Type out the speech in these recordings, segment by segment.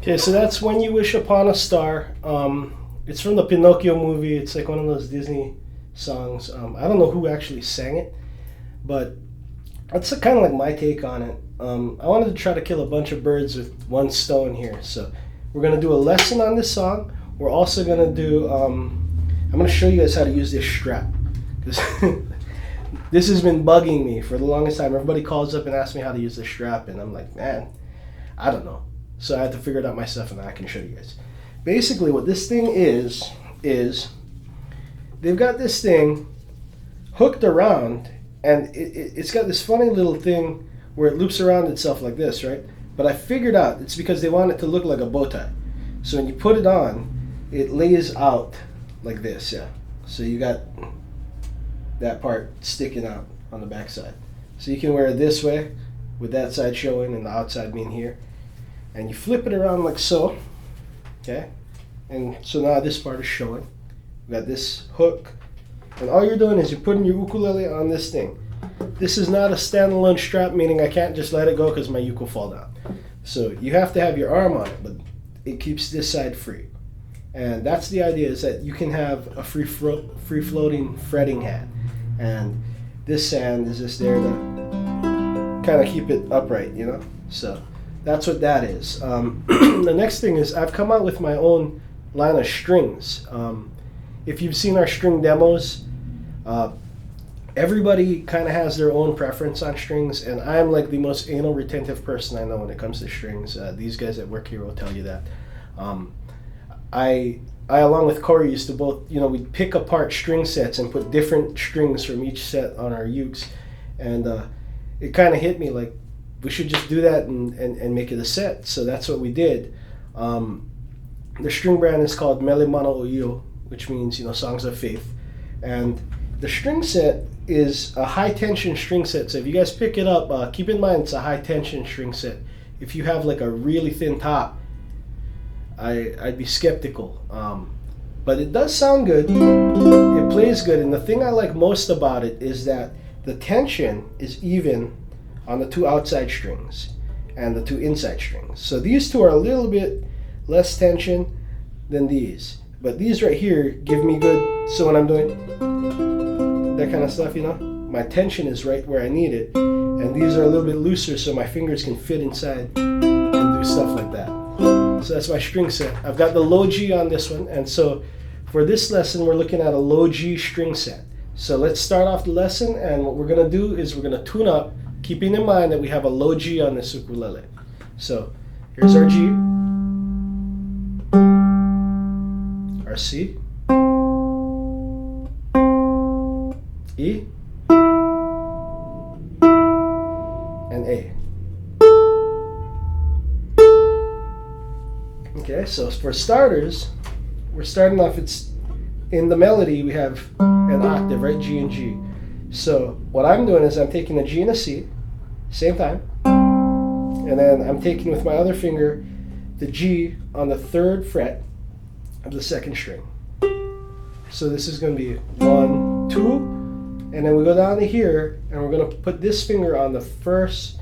Okay, so that's When You Wish Upon a Star. It's from the Pinocchio movie. It's like one of those Disney songs. I don't know who actually sang it, but that's kind of like my take on it. I wanted to try to kill a bunch of birds with one stone here. So we're going to do a lesson on this song. We're also going to do, I'm going to show you guys how to use this strap. Because this has been bugging me for the longest time. Everybody calls up and asks me how to use the strap, and I'm like, man, I don't know. So I had to figure it out myself, and I can show you guys. Basically, what this thing is they've got this thing hooked around, and it's got this funny little thing where it loops around itself like this, right? But I figured out it's because they want it to look like a bow tie. So when you put it on, it lays out like this, yeah. So you got that part sticking out on the back side. So you can wear it this way with that side showing and the outside being here. And you flip it around like so, okay? And so now this part is showing. We got this hook. And all you're doing is you're putting your ukulele on this thing. This is not a standalone strap, meaning I can't just let it go because my uke will fall down. So you have to have your arm on it, but it keeps this side free. And that's the idea, is that you can have a free-floating fretting hand. And this hand is just there to kind of keep it upright, you know? So that's what that is. The next thing is I've come out with my own line of strings. If you've seen our string demos, everybody kind of has their own preference on strings, and I'm like the most anal retentive person I know when it comes to strings. These guys at work here will tell you that. I along with Corey used to both, we'd pick apart string sets and put different strings from each set on our ukes, and it kind of hit me like we should just do that and make it a set. So that's what we did. The string brand is called Mele Mano Oyo, which means songs of faith, and the string set is a high tension string set. So if you guys pick it up, keep in mind it's a high tension string set. If you have like a really thin top, I'd be skeptical, but it does sound good. It plays good, and the thing I like most about it is that the tension is even on the two outside strings and the two inside strings. So these two are a little bit less tension than these, but these right here give me good. So when I'm doing that kind of stuff, my tension is right where I need it, and these are a little bit looser, so my fingers can fit inside and do stuff like that. So that's my string set. I've got the low G on this one, and so for this lesson we're looking at a low G string set. So let's start off the lesson, and what we're going to do is we're going to tune up, keeping in mind that we have a low G on this ukulele. So here's our G, our C, E, and A. Okay, so for starters, we're starting off, it's in the melody we have an octave, right? G and G. So what I'm doing is I'm taking a G and a C, same time, and then I'm taking with my other finger the G on the 3rd fret of the 2nd string. So this is going to be 1, 2, and then we go down to here, and we're going to put this finger on the 1st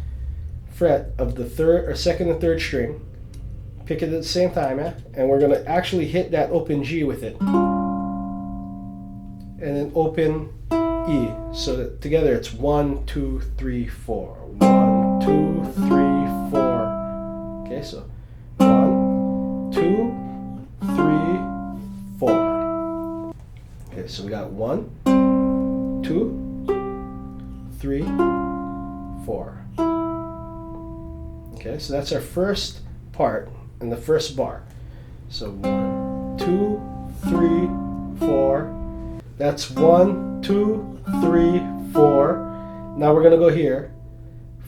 fret of the 2nd and 3rd string. Pick it at the same time, and we're going to actually hit that open G with it, and then open E. So that together it's 1, 2, 3, 4. 1, 2, 3, 4. Okay, so 1, 2, 3, 4. Okay, so we got 1, 2, 3, 4. Okay, so that's our first part in the first bar. So 1, 2, 3, 4. That's 1, 2, 3, 4. Now we're gonna go here.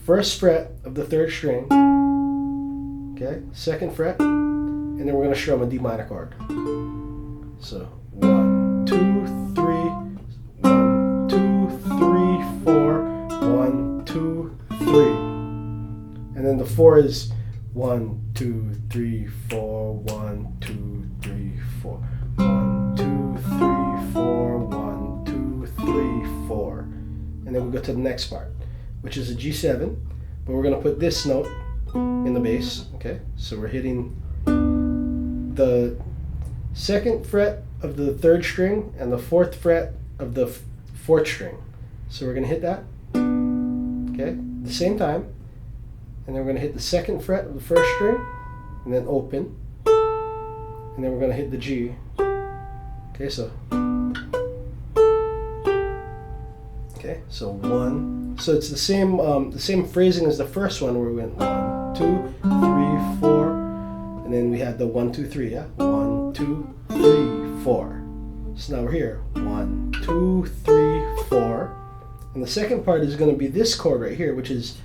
1st fret of the 3rd string. Okay, 2nd fret, and then we're gonna strum a D minor chord. So 1, 2, 3, 1, 2, 3, 4, 1, 2, 3. And then the 4 is 1, 2, 3, 4, 1, 2, 3, 4. 1, 2, 3, 4, 1, 2, 3, 4. And then we go to the next part, which is a G7, but we're going to put this note in the bass. Okay, so we're hitting the second fret of the third string and the fourth fret of the fourth string. So we're going to hit that, okay, at the same time, and then we're going to hit the second fret of the first string, and then open, and then we're going to hit the G. Okay, so one. So it's the same phrasing as the first one, where we went 1, 2, 3, 4, and then we had the 1, 2, 3. Yeah, 1, 2, 3, 4. So now we're here. 1, 2, 3, 4. And the second part is going to be this chord right here, which is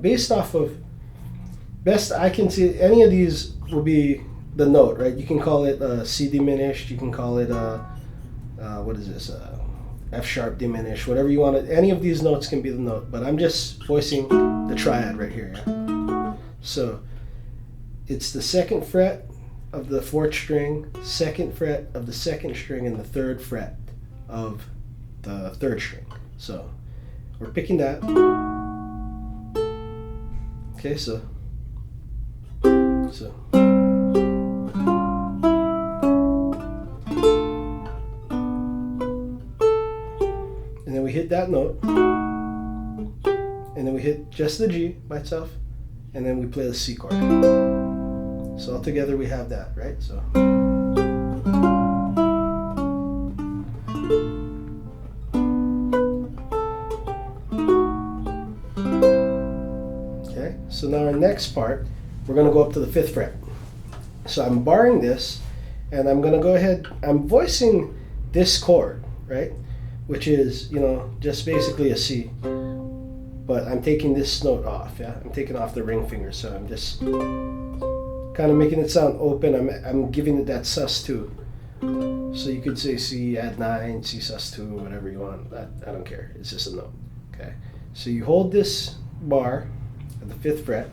based off of, best I can see, any of these will be the note, right? You can call it C diminished, you can call it what is this, F sharp diminished, whatever you want it. Any of these notes can be the note, but I'm just voicing the triad right here. Yeah? So it's the second fret of the fourth string, second fret of the second string, and the third fret of the third string. So we're picking that. Okay, so and then we hit that note, and then we hit just the G by itself, and then we play the C chord. So all together we have that, right? So okay, so now our next part, we're going to go up to the 5th fret. So I'm barring this, and I'm going to go ahead, I'm voicing this chord, right? Which is, you know, just basically a C. But I'm taking this note off, yeah? I'm taking off the ring finger, so I'm just kind of making it sound open. I'm giving it that sus2. So you could say C add 9, C sus2, whatever you want. I don't care. It's just a note, okay? So you hold this bar at the 5th fret.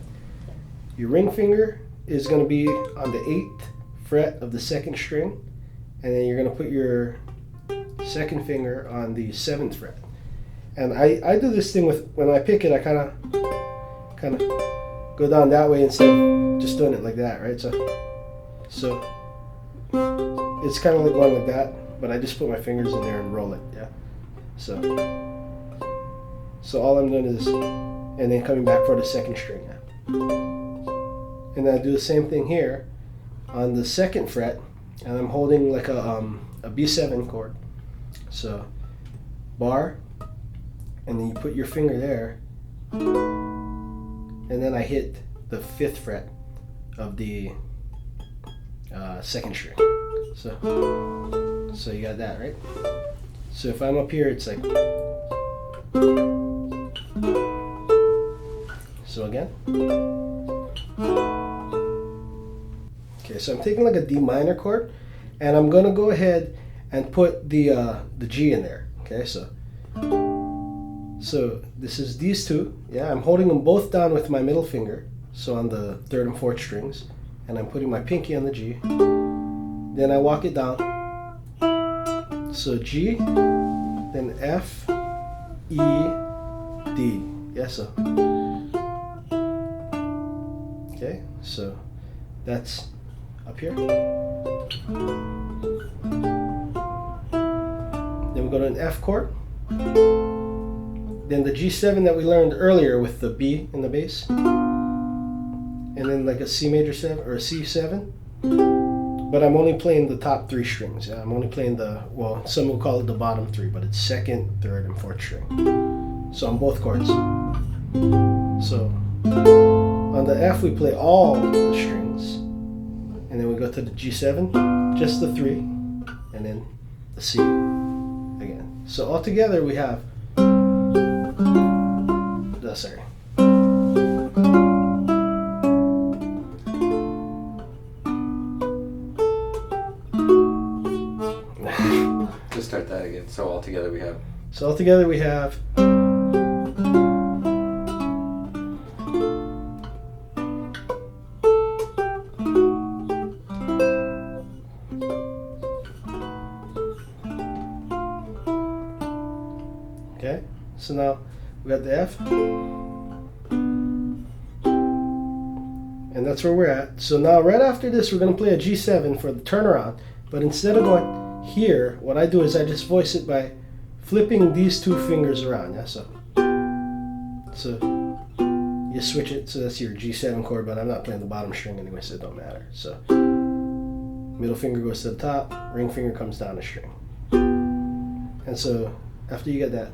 Your ring finger is going to be on the 8th fret of the 2nd string, and then you're going to put your second finger on the 7th fret. And I do this thing with, when I pick it, I kind of go down that way instead of just doing it like that, right? So it's kind of like going like that, but I just put my fingers in there and roll it, yeah? So all I'm doing is, and then coming back for the 2nd string, yeah? And then I do the same thing here on the 2nd fret, and I'm holding like a B7 chord. So bar, and then you put your finger there, and then I hit the 5th fret of the 2nd string. So you got that, right? So if I'm up here, it's like, so again. Okay, so I'm taking like a D minor chord, and I'm gonna go ahead and put the G in there. Okay, so this is these two. Yeah, I'm holding them both down with my middle finger, so on the 3rd and 4th strings, and I'm putting my pinky on the G. Then I walk it down. So G, then F, E, D. Yeah, so okay, so that's up here. Then we go to an F chord. Then the G7 that we learned earlier with the B in the bass. And then like a C major 7 or a C7. But I'm only playing the top 3 strings. Yeah, I'm only playing the, well, some will call it the bottom 3, but it's 2nd, 3rd, and 4th string. So on both chords. So on the F we play all the strings. And then we go to the G7, just the 3, and then the C again. So all together we have, sorry. Just start that again. So all together we have. So all together we have. Okay, so now we got the F, and And that's where we're at. So now right after this, we're going to play a G7 for the turnaround. But instead of going here, what I do is I just voice it by flipping these two fingers around. Yeah, so you switch it, so that's your G7 chord, but I'm not playing the bottom string anyway, so it don't matter. So middle finger goes to the top, ring finger comes down the string. And so after you get that,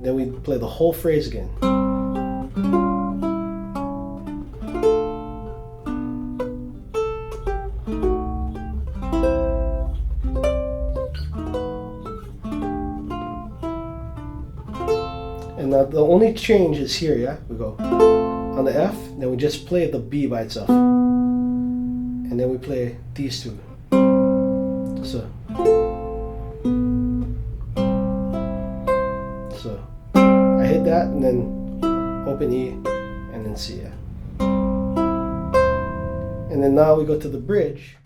then we play the whole phrase again. And now the only change is here, yeah? We go on the F, then we just play the B by itself. And then we play these two. So I hit that and then open E and then C, yeah. And then now we go to the bridge.